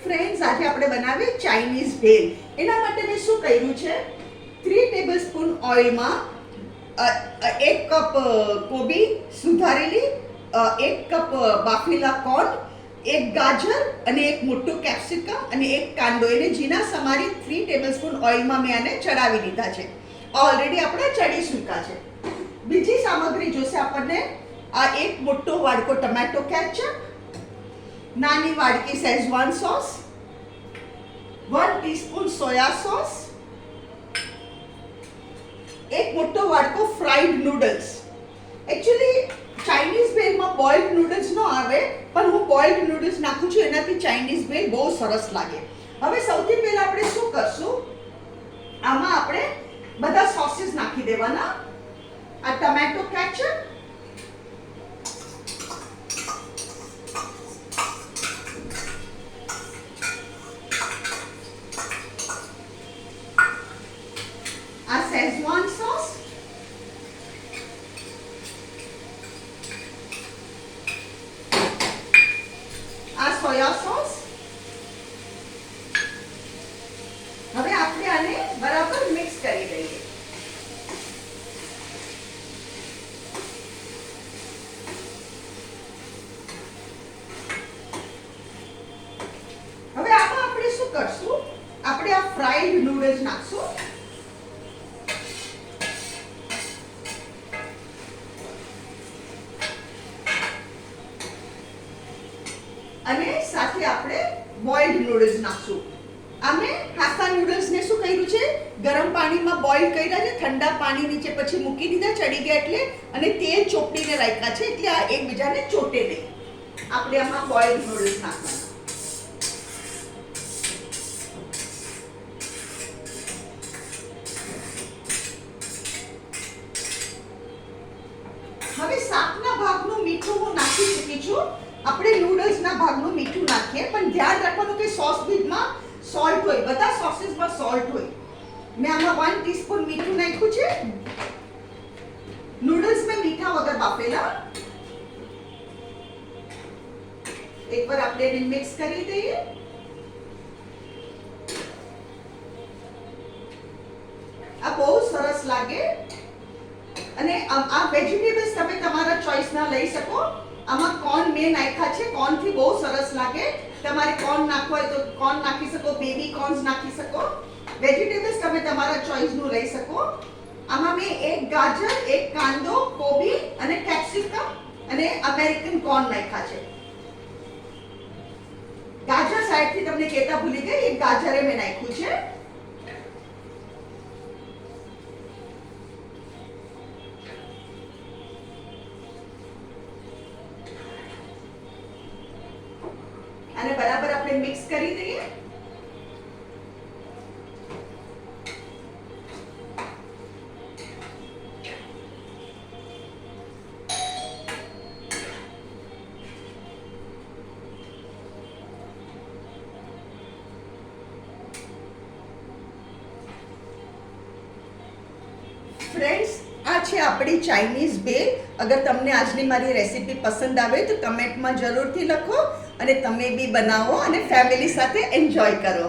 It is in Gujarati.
ફ્રેન્ડ્સ, આજે આપણે બનાવીએ ચાઇનીઝ ભેલ. એના માટે મેં શું કર્યું છે, 3 ટેબલસ્પૂન ઓઇલમાં 1 કપ કોબી સુધારેલી, 1 કપ બાફેલા કોર્ન, 1 ગાજર અને 1 મોટું કેપ્સિકમ અને 1 કાંદો, એને ઝીણા સમારી 3 ટેબલસ્પૂન ઓઇલમાં મેં આને ચડાવી દીધા છે. ઓલરેડી આપણે ચડી ચૂક્યા છે. બીજી સામગ્રી જોશે આપણને. આ 1 મોટો વાડકો ટમેટો કેચઅપ, નાની વાડકી Schezwan sauce, 1 teaspoon soya sauce, 1 મોટો વાડકો ફ્રાઈડ નૂડલ્સ. એકચ્યુઅલી ચાઇનીઝ ભેલમાં બોઇલ્ડ નૂડલ્સ ન આવે, પણ હું બોઇલ્ડ નૂડલ્સ નાખું છું, એનાથી ચાઇનીઝ ભેલ બહુ સરસ લાગે. હવે સૌથી પહેલા આપણે શું કરશું, આમાં આપણે બધા સોસીસ નાખી દેવાના. આ ટમેટો કેચઅપ, આ શેઝવાન સોસ, આ સોયા સોસ. હવે આપણે આને બરાબર મિક્સ કરી દઈએ. હવે આમાં આપણે શું કરશું, આપણે આ ફ્રાઈડ નૂડલ્સ નાખશું. અને સાથે આપણે બોઇલ્ડ નૂડલ્સ નાખશું. અમે હાસ્તા નૂડલ્સને શું કર્યું છે, ગરમ પાણીમાં બોઇલ કર્યા છે, ઠંડા પાણી નીચે પછી મૂકી દીધા, ચડી ગયા એટલે, અને તેલ ચોપડીને રાખ્યા છે, એટલે આ એકબીજાને ચોટે નહીં. આપણે આમાં બોઇલ્ડ નૂડલ્સ નાખવાના. હવે શાકના ભાગનું મીઠું હું નાખી ચૂકી છું. આપણે નૂડલ્સના ભાગનું મીઠું નાખીએ, પણ ધ્યાન રાખવાનું કે સોસ બીટમાં સોલ્ટ હોય, બધા સોસીસમાં સોલ્ટ હોય. મેં આમાં 1 ટીસ્પૂન મીઠું નાખ્યું છે. નૂડલ્સ મેં મીઠા વગર બાફેલા. એકવાર આપણે એને મિક્સ કરી દઈએ. આ બહુ સરસ લાગે. અને આ વેજીટેબલ્સ તમે તમારા ચોઈસના લઈ શકો. આમાં કોર્ન મેં નાખ્યા છે, કોર્નથી બહુ સરસ લાગે. તમારે કોર્ન નાખવો હોય તો કોર્ન નાખી શકો, બેબી કોર્ન્સ નાખી શકો. વેજીટેબલ્સ તમે તમારા ચોઈસનું લઈ શકો. આમાં મેં 1 ગાજર, 1 કાંદો, કોબી અને કેપ્સિકમ અને અમેરિકન કોર્ન નાખ્યા છે. ગાજર સાઈડથી તમને કહેતા ભૂલી ગઈ, 1 ગાજરે મેં નાખ્યું છે. અને બરાબર આપણે મિક્સ કરી દઈએ. ફ્રેન્ડ્સ, આ છે આપણી ચાઇનીઝ ભેલ. અગર તમને આજની મારી રેસીપી પસંદ આવે તો કમેન્ટમાં જરૂરથી લખો, અને તમે બી બનાવો અને ફેમિલી સાથે એન્જોય કરો.